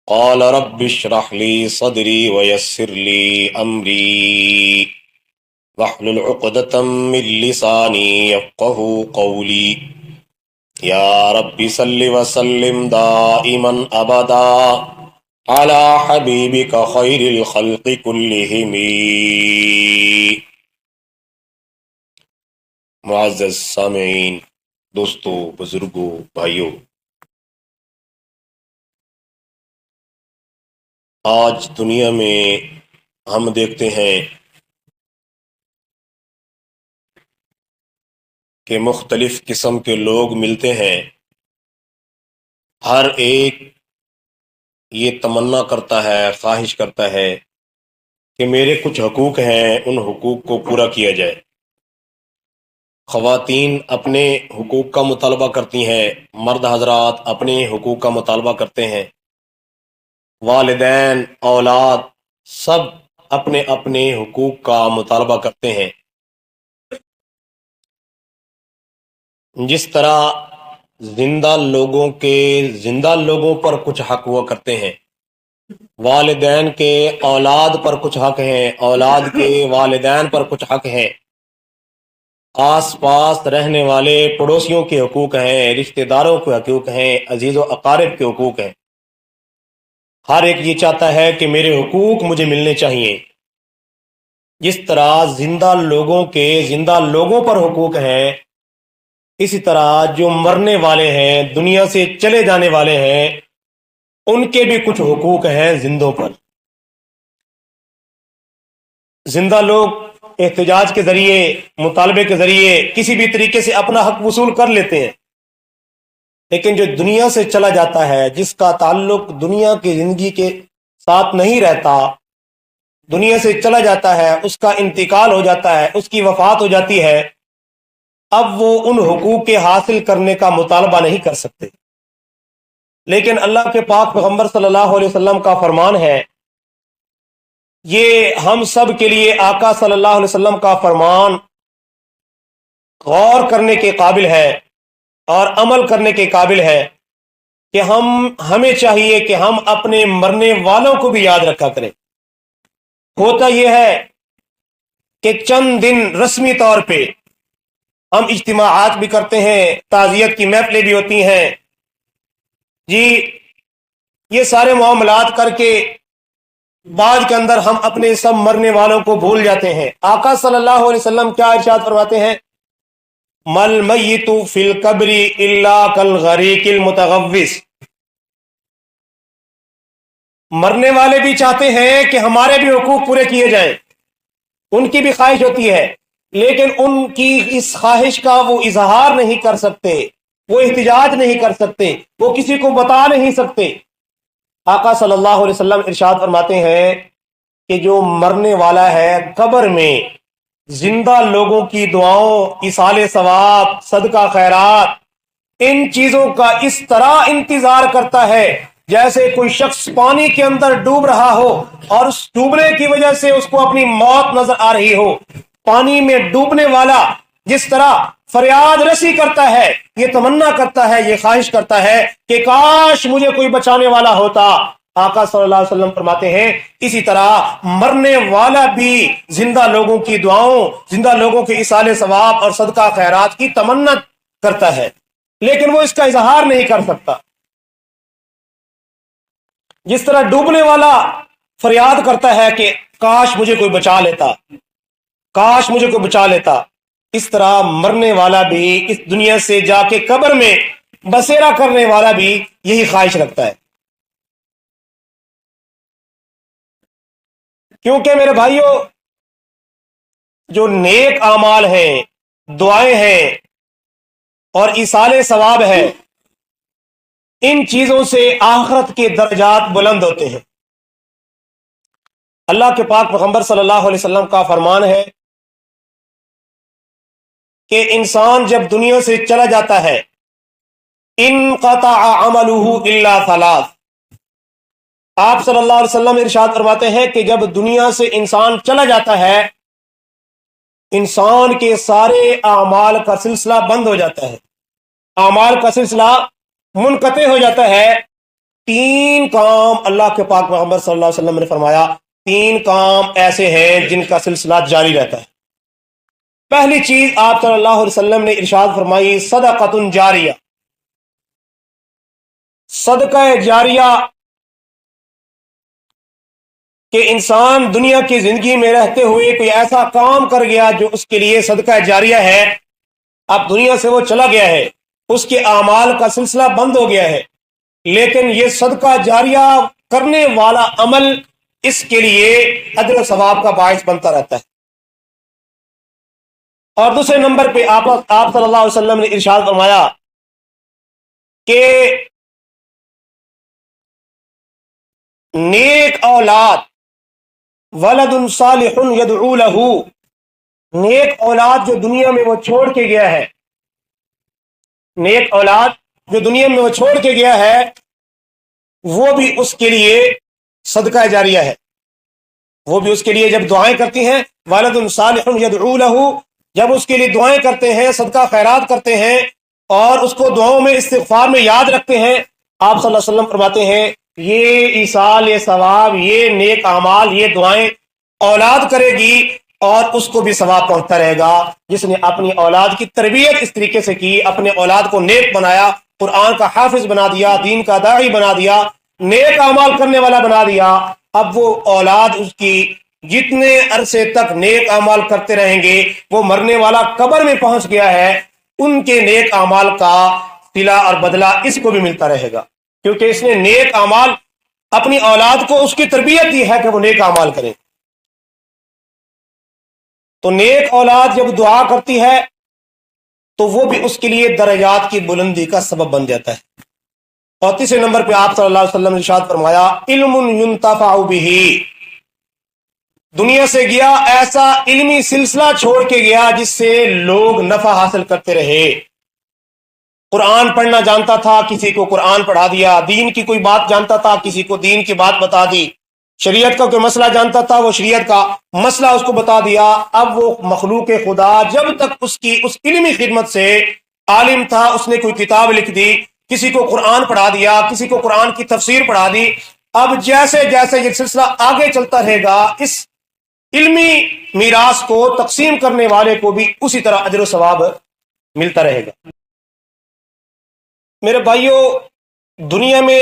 قال رب اشرح لي صدري ويسر لي أمري واحلل عقدة من لساني يفقهوا قولي يا رب صل وسلم دائما أبدا على حبيبك خير الخلق كلهم. معزز سامعین، دوستو، بزرگوں، بھائیوں، آج دنیا میں ہم دیکھتے ہیں کہ مختلف قسم کے لوگ ملتے ہیں. ہر ایک یہ تمنا کرتا ہے، خواہش کرتا ہے کہ میرے کچھ حقوق ہیں، ان حقوق کو پورا کیا جائے. خواتین اپنے حقوق کا مطالبہ کرتی ہیں، مرد حضرات اپنے حقوق کا مطالبہ کرتے ہیں، والدین، اولاد، سب اپنے اپنے حقوق کا مطالبہ کرتے ہیں. جس طرح زندہ لوگوں پر کچھ حق ہوا کرتے ہیں، والدین کے اولاد پر کچھ حق ہیں، اولاد کے والدین پر کچھ حق ہیں، آس پاس رہنے والے پڑوسیوں کے حقوق ہیں، رشتہ داروں کے حقوق ہیں، عزیز و اقارب کے حقوق ہیں. ہر ایک یہ چاہتا ہے کہ میرے حقوق مجھے ملنے چاہیے. جس طرح زندہ لوگوں پر حقوق ہیں، اسی طرح جو مرنے والے ہیں، دنیا سے چلے جانے والے ہیں، ان کے بھی کچھ حقوق ہیں زندوں پر. زندہ لوگ احتجاج کے ذریعے، مطالبے کے ذریعے کسی بھی طریقے سے اپنا حق وصول کر لیتے ہیں، لیکن جو دنیا سے چلا جاتا ہے، جس کا تعلق دنیا کی زندگی کے ساتھ نہیں رہتا، دنیا سے چلا جاتا ہے، اس کا انتقال ہو جاتا ہے، اس کی وفات ہو جاتی ہے، اب وہ ان حقوق کے حاصل کرنے کا مطالبہ نہیں کر سکتے. لیکن اللہ کے پاک پیغمبر صلی اللہ علیہ وسلم کا فرمان ہے، یہ ہم سب کے لیے آقا صلی اللہ علیہ وسلم کا فرمان غور کرنے کے قابل ہے اور عمل کرنے کے قابل ہے کہ ہمیں چاہیے کہ ہم اپنے مرنے والوں کو بھی یاد رکھا کریں. ہوتا یہ ہے کہ چند دن رسمی طور پہ ہم اجتماعات بھی کرتے ہیں، تعزیت کی محفلیں بھی ہوتی ہیں، جی یہ سارے معاملات کر کے بعد کے اندر ہم اپنے سب مرنے والوں کو بھول جاتے ہیں. آقا صلی اللہ علیہ وسلم کیا ارشاد فرماتے ہیں؟ مل میت فی القبر الا کالغریق المتغوث. مرنے والے بھی چاہتے ہیں کہ ہمارے بھی حقوق پورے کیے جائیں، ان کی بھی خواہش ہوتی ہے، لیکن ان کی اس خواہش کا وہ اظہار نہیں کر سکتے، وہ احتجاج نہیں کر سکتے، وہ کسی کو بتا نہیں سکتے. آقا صلی اللہ علیہ وسلم ارشاد فرماتے ہیں کہ جو مرنے والا ہے قبر میں زندہ لوگوں کی دعاؤں، ایصال ثواب، صدقہ خیرات، ان چیزوں کا اس طرح انتظار کرتا ہے جیسے کوئی شخص پانی کے اندر ڈوب رہا ہو اور اس ڈوبنے کی وجہ سے اس کو اپنی موت نظر آ رہی ہو. پانی میں ڈوبنے والا جس طرح فریاد رسی کرتا ہے، یہ تمنا کرتا ہے، یہ خواہش کرتا ہے کہ کاش مجھے کوئی بچانے والا ہوتا. آقا صلی اللہ علیہ وسلم فرماتے ہیں اسی طرح مرنے والا بھی زندہ لوگوں کی دعاؤں، زندہ لوگوں کے ایصال ثواب اور صدقہ خیرات کی تمنا کرتا ہے، لیکن وہ اس کا اظہار نہیں کر سکتا. جس طرح ڈوبنے والا فریاد کرتا ہے کہ کاش مجھے کوئی بچا لیتا، کاش مجھے کوئی بچا لیتا، اس طرح مرنے والا بھی، اس دنیا سے جا کے قبر میں بسیرا کرنے والا بھی یہی خواہش رکھتا ہے. کیونکہ میرے بھائیوں، جو نیک اعمال ہیں، دعائیں ہیں اور ایصال ثواب ہے، ان چیزوں سے آخرت کے درجات بلند ہوتے ہیں. اللہ کے پاک پیغمبر صلی اللہ علیہ وسلم کا فرمان ہے کہ انسان جب دنیا سے چلا جاتا ہے، انقطع عملہ الا ثلاث. آپ صلی اللہ علیہ وسلم ارشاد فرماتے ہیں کہ جب دنیا سے انسان چلا جاتا ہے، انسان کے سارے اعمال کا سلسلہ بند ہو جاتا ہے، اعمال کا سلسلہ منقطع ہو جاتا ہے، 3 کام اللہ کے پاک پیغمبر صلی اللہ علیہ وسلم نے فرمایا، 3 کام ایسے ہیں جن کا سلسلہ جاری رہتا ہے۔ پہلی چیز آپ صلی اللہ علیہ وسلم نے ارشاد فرمائی، صدقۃ جاریہ، صدقہ جاریہ، کہ انسان دنیا کی زندگی میں رہتے ہوئے کوئی ایسا کام کر گیا جو اس کے لیے صدقہ جاریہ ہے۔ اب دنیا سے وہ چلا گیا ہے، اس کے اعمال کا سلسلہ بند ہو گیا ہے، لیکن یہ صدقہ جاریہ کرنے والا عمل اس کے لیے اجر و ثواب کا باعث بنتا رہتا ہے۔ اور دوسرے نمبر پہ آپ صلی اللہ علیہ وسلم نے ارشاد فرمایا کہ نیک اولاد، ولد صالح یدعو لہ، نیک اولاد جو دنیا میں وہ چھوڑ کے گیا ہے، نیک اولاد جو دنیا میں وہ چھوڑ کے گیا ہے، وہ بھی اس کے لیے صدقہ جاریہ ہے۔ وہ بھی اس کے لیے جب دعائیں کرتی ہیں، ولد صالح یدعو لہ، جب اس کے لیے دعائیں کرتے ہیں، صدقہ خیرات کرتے ہیں اور اس کو دعاؤں میں استغفار میں یاد رکھتے ہیں، آپ صلی اللہ علیہ وسلم فرماتے ہیں یہ ایصال، یہ ثواب، یہ نیک اعمال، یہ دعائیں اولاد کرے گی اور اس کو بھی ثواب پہنچتا رہے گا، جس نے اپنی اولاد کی تربیت اس طریقے سے کی، اپنے اولاد کو نیک بنایا، قرآن کا حافظ بنا دیا، دین کا داعی بنا دیا، نیک اعمال کرنے والا بنا دیا۔ اب وہ اولاد اس کی جتنے عرصے تک نیک اعمال کرتے رہیں گے، وہ مرنے والا قبر میں پہنچ گیا ہے، ان کے نیک اعمال کا صلہ اور بدلہ اس کو بھی ملتا رہے گا، کیونکہ اس نے نیک اعمال اپنی اولاد کو اس کی تربیت دی ہے کہ وہ نیک اعمال کریں۔ تو نیک اولاد جب دعا کرتی ہے تو وہ بھی اس کے لیے درجات کی بلندی کا سبب بن جاتا ہے۔ اور تیسرے نمبر پہ آپ صلی اللہ علیہ وسلم نے ارشاد فرمایا، علم ينتفع به، دنیا سے گیا ایسا علمی سلسلہ چھوڑ کے گیا جس سے لوگ نفع حاصل کرتے رہے۔ قرآن پڑھنا جانتا تھا، کسی کو قرآن پڑھا دیا، دین کی کوئی بات جانتا تھا، کسی کو دین کی بات بتا دی، شریعت کا کوئی مسئلہ جانتا تھا، وہ شریعت کا مسئلہ اس کو بتا دیا۔ اب وہ مخلوق خدا جب تک اس کی اس علمی خدمت سے عالم تھا، اس نے کوئی کتاب لکھ دی، کسی کو قرآن پڑھا دیا، کسی کو قرآن کی تفسیر پڑھا دی، اب جیسے جیسے یہ سلسلہ آگے چلتا رہے گا، اس علمی میراث کو تقسیم کرنے والے کو بھی اسی طرح اجر و ثواب ملتا رہے گا۔ میرے بھائیوں، دنیا میں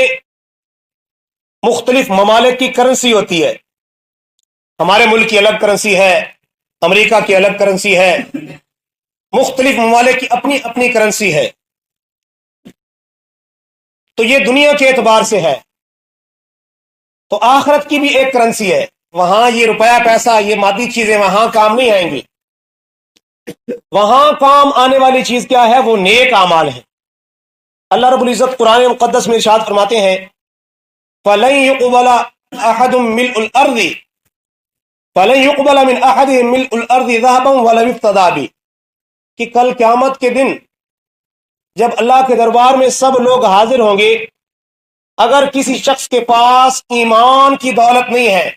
مختلف ممالک کی کرنسی ہوتی ہے، ہمارے ملک کی الگ کرنسی ہے، امریکہ کی الگ کرنسی ہے، مختلف ممالک کی اپنی اپنی کرنسی ہے۔ تو یہ دنیا کے اعتبار سے ہے، تو آخرت کی بھی ایک کرنسی ہے، وہاں یہ روپیہ پیسہ، یہ مادی چیزیں وہاں کام نہیں آئیں گی، وہاں کام آنے والی چیز کیا ہے؟ وہ نیک اعمال ہیں۔ اللہ رب العزت قرآن مقدس میں ارشاد فرماتے ہیں، فَلَن يُقْبَلَ أَحَدٌ مِلْءُ الْأَرْضِ فَلَن يُقْبَلَ مِنْ أَحَدِهِم مِلْءُ الْأَرْضِ ذَهَبًا وَلَوِ افْتَدَىٰ بِهِ، کہ کل قیامت کے دن جب اللہ کے دربار میں سب لوگ حاضر ہوں گے، اگر کسی شخص کے پاس ایمان کی دولت نہیں ہے،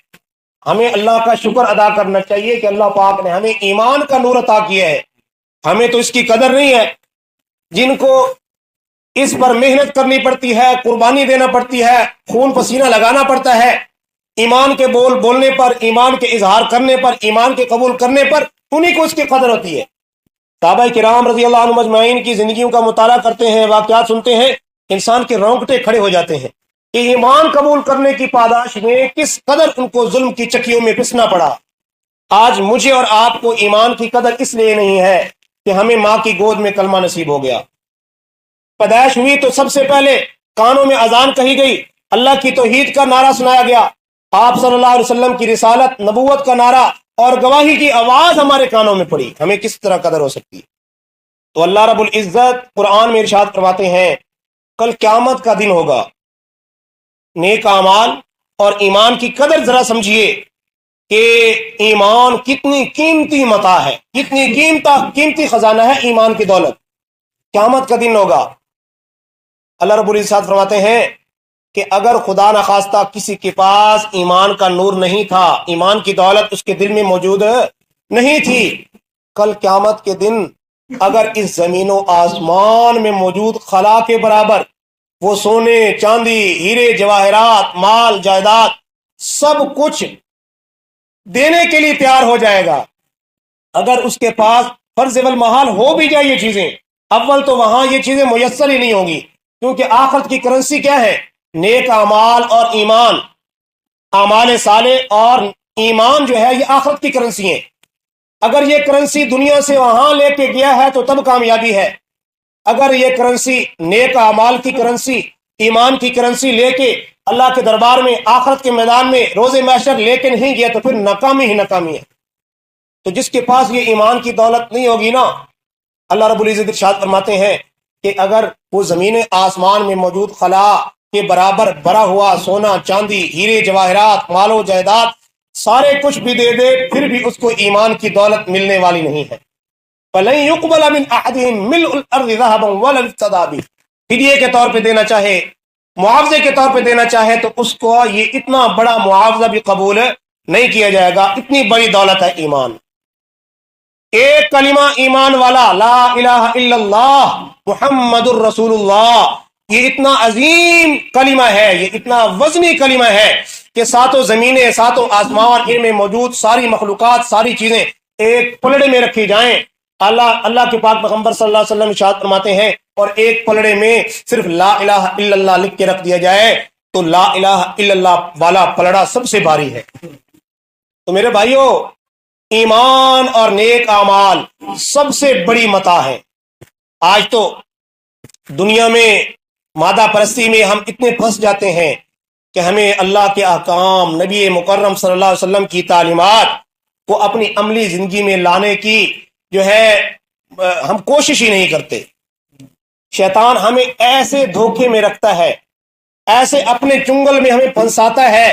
ہمیں اللہ کا شکر ادا کرنا چاہیے کہ اللہ پاک نے ہمیں ایمان کا نور عطا کیا ہے، ہمیں تو اس کی قدر نہیں ہے۔ جن کو اس پر محنت کرنی پڑتی ہے، قربانی دینا پڑتی ہے، خون پسینہ لگانا پڑتا ہے، ایمان کے بول بولنے پر، ایمان کے اظہار کرنے پر، ایمان کے قبول کرنے پر، انہی کو اس کی قدر ہوتی ہے۔ صحابہ کرام رضی اللہ عنہم اجمعین کی زندگیوں کا مطالعہ کرتے ہیں، واقعات سنتے ہیں، انسان کے رونگٹے کھڑے ہو جاتے ہیں کہ ایمان قبول کرنے کی پاداش میں کس قدر ان کو ظلم کی چکیوں میں پسنا پڑا۔ آج مجھے اور آپ کو ایمان کی قدر اس لیے نہیں ہے کہ ہمیں ماں کی گود میں کلمہ نصیب ہو گیا، پیدائش ہوئی تو سب سے پہلے کانوں میں اذان کہی گئی، اللہ کی توحید کا نعرہ سنایا گیا، آپ صلی اللہ علیہ وسلم کی رسالت، نبوت کا نعرہ اور گواہی کی آواز ہمارے کانوں میں پڑی، ہمیں کس طرح قدر ہو سکتی ہے؟ تو اللہ رب العزت قرآن میں ارشاد فرماتے ہیں، کل قیامت کا دن ہوگا، نیک اعمال اور ایمان کی قدر ذرا سمجھیے کہ ایمان کتنی قیمتی متاع ہے، کتنی قیمتی خزانہ ہے ایمان کی دولت۔ قیامت کا دن ہوگا، اللہ رب العزت فرماتے ہیں کہ اگر خدا نخواستہ کسی کے پاس ایمان کا نور نہیں تھا، ایمان کی دولت اس کے دل میں موجود نہیں تھی، کل قیامت کے دن اگر اس زمین و آسمان میں موجود خلا کے برابر वो सोने चांदी हीरे जवाहरात माल जायदाद सब कुछ देने के लिए तैयार हो जाएगा। अगर उसके पास फर्ज वल महाल हो भी जाए ये चीजें, अव्वल तो वहां ये चीजें मुयस्सर ही नहीं होंगी, क्योंकि आखिरत की करेंसी क्या है? नेक अमाल और ईमान। अमाल साले और ईमान जो है ये आखिरत की करेंसी है। अगर ये करेंसी दुनिया से वहां लेके गया है तो तब कामयाबी है। अगर ये करेंसी नेक अमाल की करेंसी ईमान की करेंसी लेके अल्लाह के दरबार में आखिरत के मैदान में रोजे महशर लेके नहीं गया तो फिर नाकामी ही नाकामी है। तो जिसके पास ये ईमान की दौलत नहीं होगी ना, अल्लाह रब्बुल इज्जत इरशाद फरमाते हैं कि अगर वो जमीन आसमान में मौजूद खला के बराबर भरा हुआ सोना चांदी हीरे जवाहरात मालो जायदाद सारे कुछ भी दे दे, फिर भी उसको ईमान की दौलत मिलने वाली नहीं है। फलन युक़बल मिन अहदिहिम मिल्उल अर्ज़ि ज़हबन वला इफ्तदा बिही, फिदिये के तौर पे देना चाहे, मुआवजे के तौर पे देना चाहे तो उसको ये इतना बड़ा मुआवजा भी कबूल नहीं किया जाएगा। इतनी बड़ी दौलत है ईमान। एक कलिमा ईमान वाला ला इलाहा इल्लल्लाह मुहम्मदुर रसूलुल्लाह, ये इतना अजीम कलिमा है, ये इतना वजनी कलिमा है कि सातों जमीनें सातों आसमान इनमें मौजूद सारी मखलूकात सारी चीजें एक पलड़े में रखी जाएं। अल्लाह के पाक पैगंबर सल्लल्लाहु अलैहि वसल्लम इरशाद फरमाते हैं और एक पलड़े में सिर्फ ला इलाहा इल्लल्लाह लिख के रख दिया जाए तो ला इलाहा इल्लल्लाह वाला पलड़ा सबसे भारी है। तो मेरे भाइयों, ईमान और नेक आमाल सबसे बड़ी मता है। आज तो दुनिया में मादा परस्ती में हम इतने फंस जाते हैं कि हमें अल्लाह के अहकाम नबी मुकर्रम सल्लल्लाहु अलैहि वसल्लम की तालीमात को अपनी अमली जिंदगी में लाने की जो है हम कोशिश ही नहीं करते। शैतान हमें ऐसे धोखे में रखता है, ऐसे अपने चुंगल में हमें फंसाता है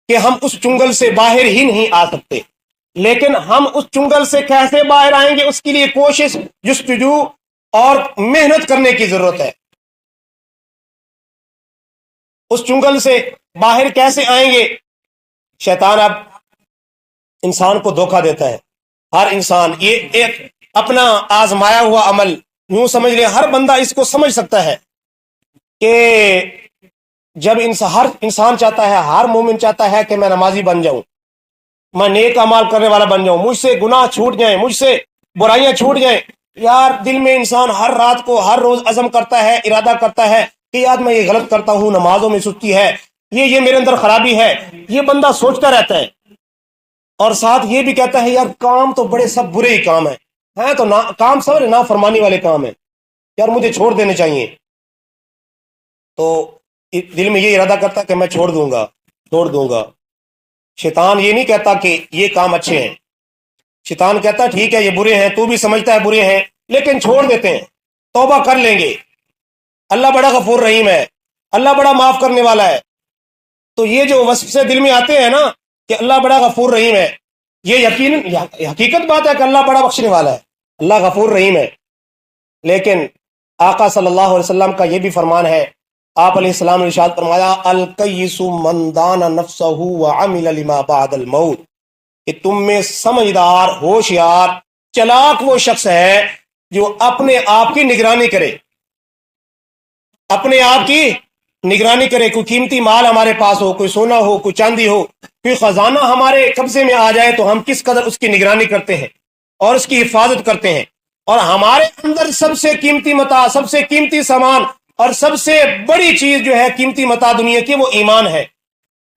कि हम उस चुंगल से बाहर ही नहीं आ सकते। लेकिन हम उस चुंगल से कैसे बाहर आएंगे, उसके लिए कोशिश जुस्तजू और मेहनत करने की जरूरत है। उस चुंगल से बाहर कैसे आएंगे? शैतान अब इंसान को धोखा देता है। हर इंसान ये एक अपना आजमाया हुआ अमल यूं समझ ले, हर बंदा इसको समझ सकता है कि जब हर इंसान चाहता है, हर मोमिन चाहता है कि मैं नमाजी बन जाऊं, मैं नेक अमाल करने वाला बन जाऊं, मुझसे गुनाह छूट जाएं, मुझसे बुराइयां छूट जाएं। यार दिल में इंसान हर रात को हर रोज अज़म करता है, इरादा करता है कि यार मैं ये गलत करता हूं, नमाजों में सुस्ती है, ये मेरे अंदर खराबी है, ये बंदा सोचता रहता है। और साथ ये भी कहता है यार काम तो बड़े सब बुरे ही काम है तो काम सब ना फरमानी वाले काम है, यार मुझे छोड़ देने चाहिए। तो दिल में ये इरादा करता कि मैं छोड़ दूंगा। शैतान ये नहीं कहता कि ये काम अच्छे हैं, शैतान कहता ठीक है ये बुरे हैं, तू भी समझता है बुरे हैं, लेकिन छोड़ देते हैं, तौबा कर लेंगे, अल्लाह बड़ा गफूर रहीम है, अल्लाह बड़ा माफ करने वाला है। तो ये जो वस्वसे दिल में आते हैं ना कि अल्लाह बड़ा गफूर रहीम है, ये यकीन हकीकत बात है कि अल्लाह बड़ा बख्शने वाला है, अल्लाह गफूर रहीम है। लेकिन आका सल्लल्लाहु अलैहि वसल्लम का ये भी फरमान है, आप अलैहिस्सलाम ने इरशाद फरमाया अल कय्यिसु मन दाना नफ्सहु व अमिल लिमा बअदल मौत, कि तुम में समझदार होशियार चालाक वो शख्स है जो अपने आप की निगरानी करे, अपने आप की निगरानी करे। कोई कीमती माल हमारे पास हो, कोई सोना हो, कोई चांदी हो, कोई खजाना हमारे कब्जे में आ जाए तो हम किस कदर उसकी निगरानी करते हैं और उसकी हिफाजत करते हैं। और हमारे अंदर सबसे कीमती मता, सबसे कीमती सामान और सबसे बड़ी चीज जो है कीमती मता दुनिया की, वो ईमान है।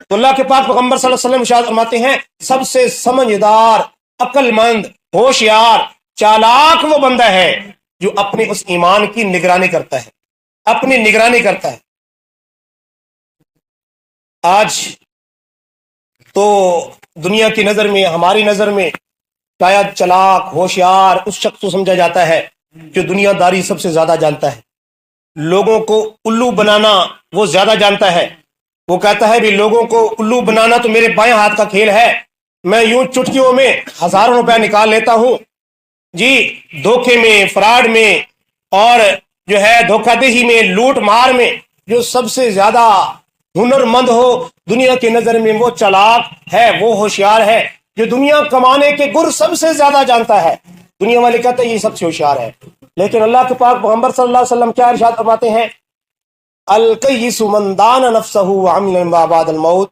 तो अल्लाह के पाक पैगंबर सल्लल्लाहु अलैहि वसल्लम इरशाद फरमाते हैं सबसे समझदार अक्लमंद होशियार चालाक वो बंदा है जो अपने उस ईमान की निगरानी करता है, अपनी निगरानी करता है। आज तो दुनिया की नजर में, हमारी नजर में शायद चालाक होशियार उस शख्स को समझा जाता है जो दुनियादारी सबसे ज्यादा जानता है, लोगों को उल्लू बनाना वो ज्यादा जानता है। वो कहता है भी लोगों को उल्लू बनाना तो मेरे बाएं हाथ का खेल है, मैं यूं चुटकियों में हजारों रुपया निकाल लेता हूं जी, धोखे में, फ्रॉड में और जो है धोखाधड़ी में, लूट मार में जो सबसे ज्यादा हुनरमंद हो दुनिया की नजर में वो चालाक है, वो होशियार है, जो दुनिया कमाने के गुर सबसे ज्यादा जानता है। दुनिया वाले कहते हैं ये सबसे होशियार है, लेकिन अल्लाह के पाक पैगंबर सल्लल्लाहु अलैहि वसल्लम क्या इरशाद फरमाते हैं, अल कय्यिसु मन दाना नफ्सहु व अमिला मा बअदल मौत,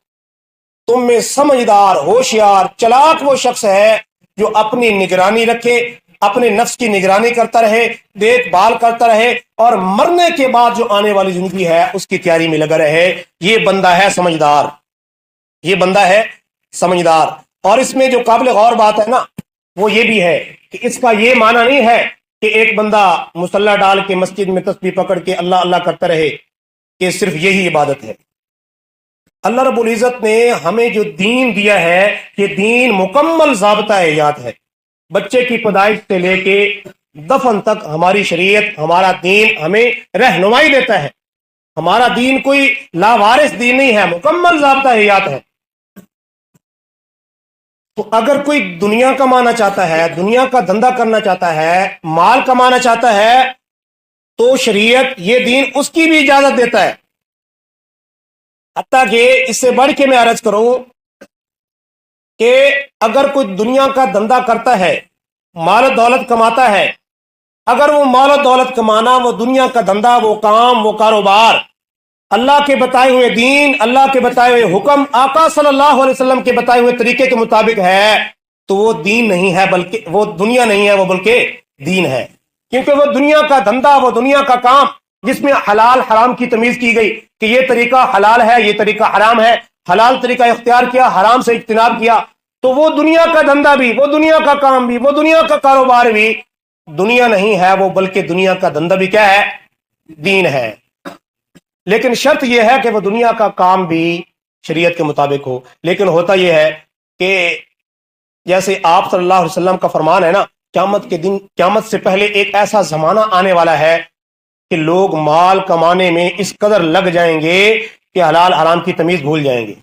तुम में समझदार, होशियार, चालाक वो शख्स है जो अपनी निगरानी रखे, अपने नफ्स की निगरानी करता रहे, देखभाल करता रहे, और मरने के बाद जो आने वाली जिंदगी है उसकी तैयारी में लगा रहे। ये बंदा है समझदार, ये बंदा है समझदार। और इसमें जो काबिल गौर बात है ना, वो ये भी है कि इसका ये माना नहीं है कि एक बंदा मुसल्ला डाल के मस्जिद में तस्बीह पकड़ के अल्लाह अल्लाह करता रहे कि सिर्फ यही इबादत है। अल्लाह रब्बुल इज़्ज़त ने हमें जो दीन दिया है, ये दीन मुकम्मल ज़ाब्ता हयात है। बच्चे की पैदाइश से लेके दफन तक हमारी शरीयत, हमारा दीन हमें रहनुमाई देता है। हमारा दीन कोई लावारिस दीन नहीं है, मुकम्मल ज़ाब्ता हयात है। तो अगर कोई दुनिया कमाना चाहता है, दुनिया का धंधा करना चाहता है, माल कमाना चाहता है, तो शरीयत ये दीन उसकी भी इजाजत देता है। हत्ता कि इससे बढ़ के मैं अर्ज करूं कि अगर कोई दुनिया का धंधा करता है, माल दौलत कमाता है, अगर वो माल दौलत कमाना, वो दुनिया का धंधा, वो काम, वो कारोबार अल्लाह के बताए हुए दीन, अल्लाह के बताए हुए हुक्म, आका सल्लल्लाहु अलैहि वसल्लम के बताए हुए तरीके के मुताबिक है, तो वो दीन नहीं है, बल्कि वो दुनिया नहीं है, वो बल्कि दीन है। क्योंकि वो दुनिया का धंधा, वो दुनिया का काम जिसमें हलाल हराम की तमीज की गई कि ये तरीका हलाल है, ये तरीका हराम है, हलाल तरीका इख्तियार किया, हराम से इज्तिनाब किया, तो वो दुनिया का धंधा भी, वो दुनिया का काम भी, वो दुनिया का कारोबार भी दुनिया नहीं है, वो बल्कि दुनिया का धंधा भी क्या है, दीन है। लेकिन शर्त यह है कि वह दुनिया का काम भी शरीयत के मुताबिक हो। लेकिन होता यह है कि जैसे आप सल्लल्लाहु अलैहि वसल्लम का फरमान है ना, क़यामत के दिन, क़यामत से पहले एक ऐसा जमाना आने वाला है कि लोग माल कमाने में इस कदर लग जाएंगे कि हलाल हराम की तमीज भूल जाएंगे।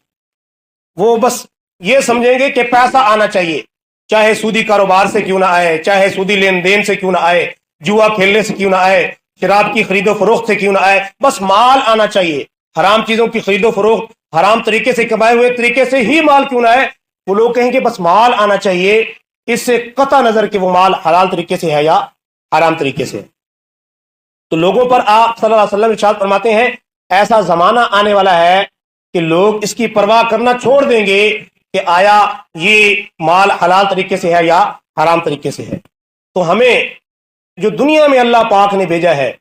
वो बस ये समझेंगे कि पैसा आना चाहिए, चाहे सूदी कारोबार से क्यों ना आए, चाहे सूदी लेन देन से क्यों ना आए, जुआ खेलने से क्यों ना आए, शराब की खरीदो फरोख्त से क्यों ना आए, बस माल आना चाहिए। हराम चीजों की खरीदो फरोख्त, हराम तरीके से कमाए हुए तरीके से ही माल क्यों ना आए, वो लोग कहेंगे बस माल आना चाहिए, इससे कता नजर कि वो माल हलाल तरीके से है या हराम तरीके से। तो लोगों पर आप सल्लल्लाहु अलैहि वसल्लम इरशाद फरमाते हैं, ऐसा जमाना आने वाला है कि लोग इसकी परवाह करना छोड़ देंगे कि आया ये माल हलाल तरीके से है या हराम तरीके से है। तो हमें जो दुनिया में अल्लाह पाक ने भेजा है,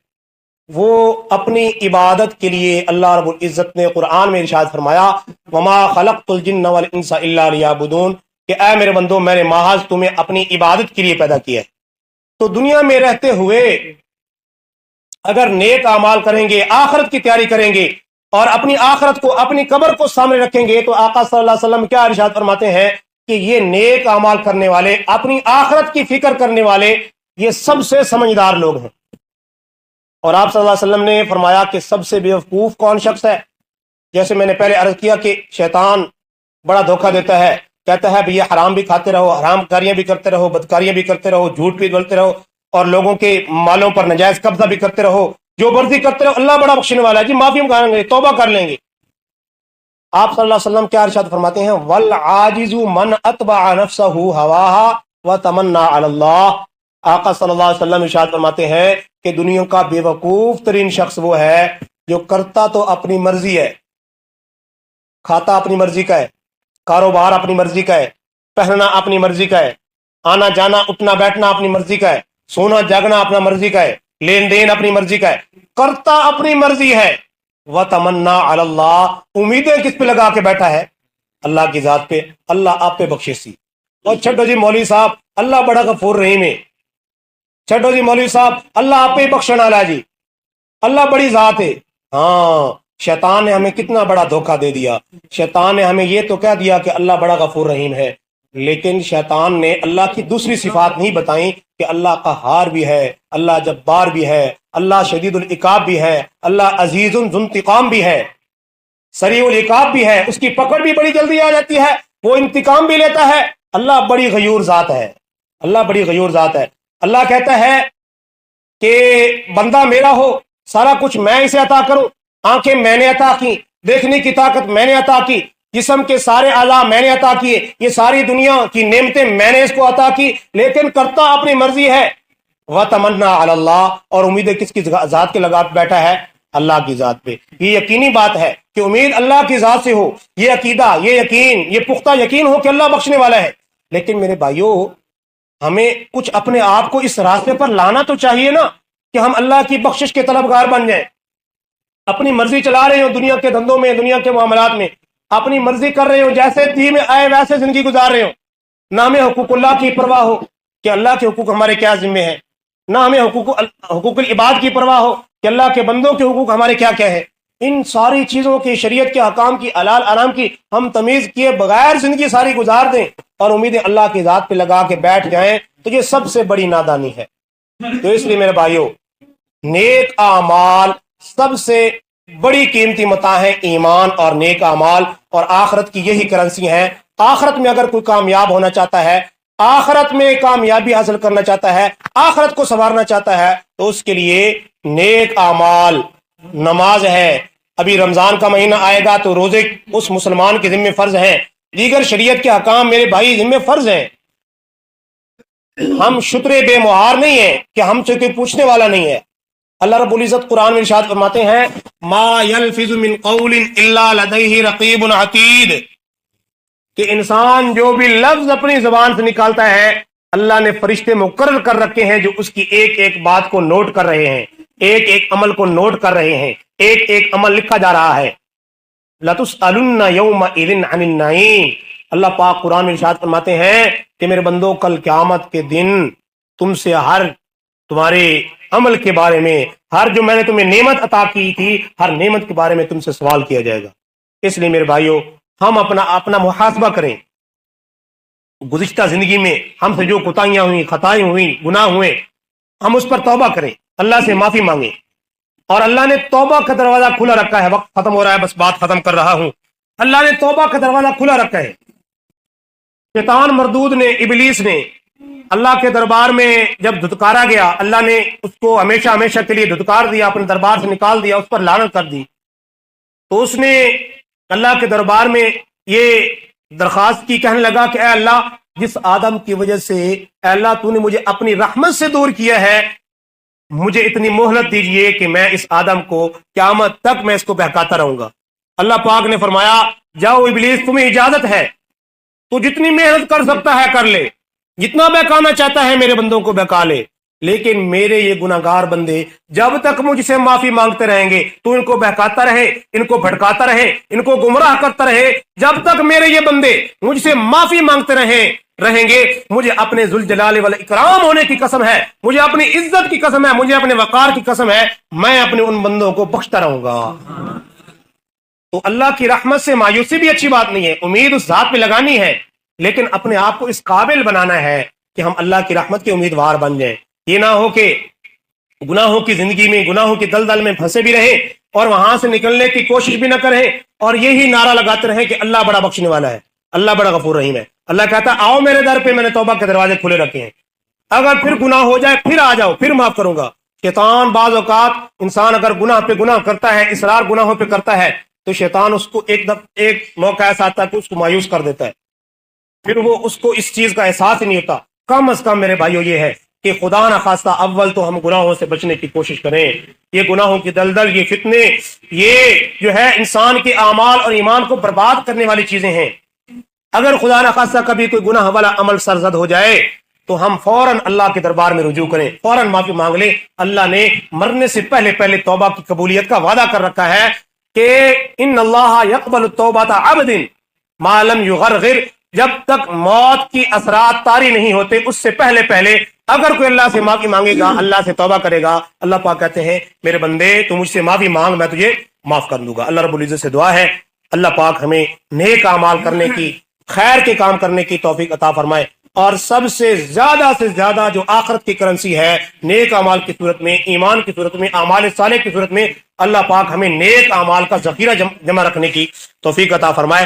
वो अपनी इबादत के लिए अल्लाह रब्बुल इज़्ज़त ने कुरान में इरशाद फरमाया, वमा खलक़तुल जिन्ना वल इंसा इल्ला लियअबुदून, कि ऐ मेरे बंदो, मैंने महज तुम्हें अपनी इबादत के लिए पैदा किया है। तो दुनिया में रहते हुए अगर नेक अमाल करेंगे, आखिरत की तैयारी करेंगे और अपनी आखिरत को, अपनी कब्र को सामने रखेंगे, तो आका सल्लल्लाहु अलैहि वसल्लम क्या इरशाद फरमाते हैं कि ये नेक अमाल करने वाले, अपनी आखिरत की फिक्र करने वाले, ये सबसे समझदार लोग हैं। और आप सल्लल्लाहु अलैहि वसल्लम ने फरमाया कि सबसे बेवकूफ कौन शख्स है। जैसे मैंने पहले अर्ज किया कि शैतान बड़ा धोखा देता है, कहता है भैया हराम भी खाते रहो, हराम कारियां भी करते रहो, बदकारियां भी करते रहो, झूठ भी बोलते रहो, और लोगों के मालों पर नजायज कब्जा भी करते रहो, जो मर्जी करते रहो, अल्लाह बड़ा बख्शने वाला है जी, माफी मांगेंगे, तौबा कर लेंगे। आप सल्लल्लाहु अलैहि वसल्लम क्या इरशाद फरमाते हैं, वल आजिजु मन अतबा नफ्सहु हवाहा व तमन्ना अल्लाह। आका सल्लल्लाहु अलैहि वसल्लम इरशाद फरमाते हैं कि दुनिया का बेवकूफ तरीन शख्स वो है जो करता तो अपनी मर्जी है, खाता अपनी मर्जी का है, कारोबार अपनी मर्जी का है, पहनना अपनी मर्जी का है, आना जाना उठना बैठना अपनी मर्जी का है, सोना जागना अपना मर्जी का है, लेन देन अपनी मर्जी का है, करता अपनी मर्जी है। व तमन्ना अल्लाह, उम्मीदें किस पे लगा के बैठा है, अल्लाह की जात पे, अल्लाह आप पे बख्शिशी। और छठो जी मौलवी साहब, अल्लाह बड़ा गफूर रहीम है। छठो जी मौलवी साहब, अल्लाह आप पे बख्शण वाला जी, अल्लाह बड़ी जात है। हाँ, शैतान ने हमें कितना बड़ा धोखा दे दिया। शैतान ने हमें यह तो कह दिया कि अल्लाह बड़ा गफूर रहीम है, लेकिन शैतान ने अल्लाह की दूसरी सिफात नहीं बताई कि अल्लाह कहार भी है, अल्लाह जब्बार भी है, अल्लाह शदीदुल इकाब भी है, अल्लाह अजीजुन जुन्तिकाम भी है, सरीउल इकाब भी है, उसकी पकड़ भी बड़ी जल्दी आ जाती है, वो इंतकाम भी लेता है। अल्लाह बड़ी गयूर जात है, अल्लाह बड़ी गयूर जात है। अल्लाह कहता है कि बंदा मेरा हो, सारा कुछ मैं इसे अता करूं, आंखें मैंने अता की, देखने की ताकत मैंने अता की, जिस्म के सारे आला मैंने अता किए, ये सारी दुनिया की नेमतें मैंने इसको अता की, लेकिन करता अपनी मर्जी है। व तमन्ना अल्लाह, और उम्मीद किसकी जात के लगा बैठा है? अल्लाह की जात पे। ये यकीनी बात है कि उम्मीद अल्लाह की जात से हो, ये अकीदा, ये यकीन, ये पुख्ता यकीन हो कि अल्लाह बख्शने वाला है। लेकिन मेरे भाइयों, हमें कुछ अपने आप को इस रास्ते पर लाना तो चाहिए ना कि हम अल्लाह की बख्शिश के तलबगार बन जाएं। अपनी मर्जी चला रहे हो दुनिया के धंधों में, दुनिया के मामलात में, अपनी मर्जी कर रहे हो, जैसे जी में आए वैसे जिंदगी गुजार रहे हो। ना हमें हुकूकुल्लाह की परवाह हो कि अल्लाह के हुकूक हमारे क्या जिम्मे हैं, ना हमें हुकूकुल इबाद की परवाह हो कि अल्लाह के बंदों के हुकूक हमारे क्या क्या है। इन सारी चीज़ों की, शरीयत के हकाम की, हलाल आराम की हम तमीज़ किए बगैर जिंदगी सारी गुजार दें और उम्मीदें अल्लाह की ज़ात पे लगा के बैठ जाएं, तो ये सबसे बड़ी नादानी है। तो इसलिए मेरे भाइयों, नेक आमाल सबसे बड़ी कीमती मता है, ईमान और नेक आमाल, और आखरत की यही करेंसी है। आखरत में अगर कोई कामयाब होना चाहता है, आखरत में कामयाबी हासिल करना चाहता है, आखरत को संवारना चाहता है, तो उसके लिए नेक आमाल, नमाज है। अभी रमजान का महीना आएगा तो रोजे उस मुसलमान के जिम्मे फर्ज हैं, दीगर शरीयत के हकाम मेरे भाई जिम्मे फर्ज हैं। हम शुतरे बेमुहार नहीं है कि हमसे कोई पूछने वाला नहीं है। अल्लाह रब्बुल इज्जत कुरान में इरशाद फरमाते हैं, मा यल्फिज़ु मिन क़ौलिन इल्ला लदैहि रक़ीबुन अतीद, कि इंसान जो भी लफ्ज अपनी जुबान से निकालता है, अल्लाह ने फरिश्ते मुकर्रर कर रखे हैं जो उसकी एक एक बात को नोट कर रहे हैं, एक एक अमल को नोट कर रहे हैं, एक एक अमल लिखा जा रहा है। लतुसअलुन्ना यौमइज़िन अनिन नईम, अल्लाह पाक कुरान में इरशाद फरमाते हैं कि मेरे बंदो, कल क़यामत के दिन तुमसे हर तुम्हारे अमल के बारे में, हर जो मैंने तुम्हें नेमत अता की थी, हर नेमत के बारे में तुमसे सवाल किया जाएगा। इसलिए मेरे भाइयों, हम अपना मुहासबा करें। गुज़िश्ता जिंदगी में हमसे जो कोताहियां हुई, खताएं हुई, गुनाह हुए, हम उस पर तौबा करें, अल्लाह से माफी मांगे। और अल्लाह ने तौबा का दरवाजा खुला रखा है। वक्त खत्म हो रहा है, बस बात खत्म कर रहा हूं। अल्लाह ने तौबा का दरवाजा खुला रखा है। शैतान मरदूद ने, इबलीस ने अल्लाह के दरबार में जब धुतकारा गया, अल्लाह ने उसको हमेशा हमेशा के लिए धुतकार दिया, अपने दरबार से निकाल दिया, उस पर लानत कर दी। तो उसने अल्लाह के दरबार में ये दरखास्त की, कहने लगा कि ऐ अल्लाह, जिस आदम की वजह से ऐ अल्लाह तूने मुझे अपनी रहमत से दूर किया है, मुझे इतनी मोहलत दीजिए कि मैं इस आदम को क़यामत तक मैं इसको बहकाता रहूंगा। अल्लाह पाक ने फरमाया, जाओ इबलीस, तुम्हें इजाजत है, तू जितनी मेहनत कर सकता है कर ले, जितना बहकाना चाहता है मेरे बंदों को बहका ले, लेकिन मेरे ये गुनाहगार बंदे जब तक मुझसे माफी मांगते रहेंगे, तू इनको बहकाता रहे, इनको भटकाता रहे, इनको गुमराह करता रहे, जब तक मेरे ये बंदे मुझसे माफी मांगते रहेंगे, मुझे अपने जुल जलाल वल इकराम होने की कसम है, मुझे अपनी इज्जत की कसम है, मुझे अपने वकार की कसम है, मैं अपने उन बंदों को बख्शता रहूंगा। तो अल्लाह की रहमत से मायूसी भी अच्छी बात नहीं है, उम्मीद उस जात पे लगानी है, लेकिन अपने आप को इस काबिल बनाना है कि हम अल्लाह की रहमत के उम्मीदवार बन जाएं। ये ना हो कि गुनाहों की जिंदगी में, गुनाहों की दलदल में फंसे भी रहे और वहां से निकलने की कोशिश भी ना करें और यही नारा लगाते रहे कि अल्लाह बड़ा बख्शने वाला है, अल्लाह बड़ा गफूर रहीम है। अल्लाह कहता है, आओ मेरे दर पे, मैंने तौबा के दरवाजे खुले रखे हैं, अगर फिर गुनाह हो जाए फिर आ जाओ, फिर माफ करूंगा। शैतान बाज औकात, इंसान अगर गुनाह पे गुनाह करता है, इसरार गुनाहों पे करता है, तो शैतान उसको एक मौका ऐसा आता है कि उसको मायूस कर देता है, फिर वो उसको इस चीज का एहसास ही नहीं होता। कम अज कम मेरे भाइयों ये है कि खुदा न खास्ता अव्वल तो हम गुनाहों से बचने की कोशिश करें। ये गुनाहों की दलदल, ये फितने, ये जो है इंसान के आमाल और ईमान को बर्बाद करने वाली चीजें हैं। अगर खुदा न खास्ता कभी कोई गुनाह वाला अमल सरजद हो जाए तो हम फौरन अल्लाह के दरबार में रुजू करें, फौरन माफी मांग ले। अल्लाह ने मरने से पहले पहले तौबा की कबूलियत का वादा कर रखा है कि इन्नल्लाह यक़बलु तौबता अब्दिन मा लम युग़रग़िर, जब तक मौत की असरात तारी नहीं होते उससे पहले पहले अगर कोई अल्लाह से माफी मांगेगा, अल्लाह से तौबा करेगा, अल्लाह पाक कहते हैं मेरे बंदे तू मुझसे माफी मांग, मैं तुझे माफ कर दूंगा। अल्लाह रब्बुल इज्जत से दुआ है अल्लाह पाक हमें नेक अमाल करने की, खैर के काम करने की तौफीक अता फरमाए, और सबसे ज्यादा जो आखिरत की करेंसी है नेक अमाल की सूरत में, ईमान की सूरत में, अमाल सालेह की सूरत में, अल्लाह पाक हमें नेक अमाल का जखीरा जमा रखने की तौफीक अता फरमाए।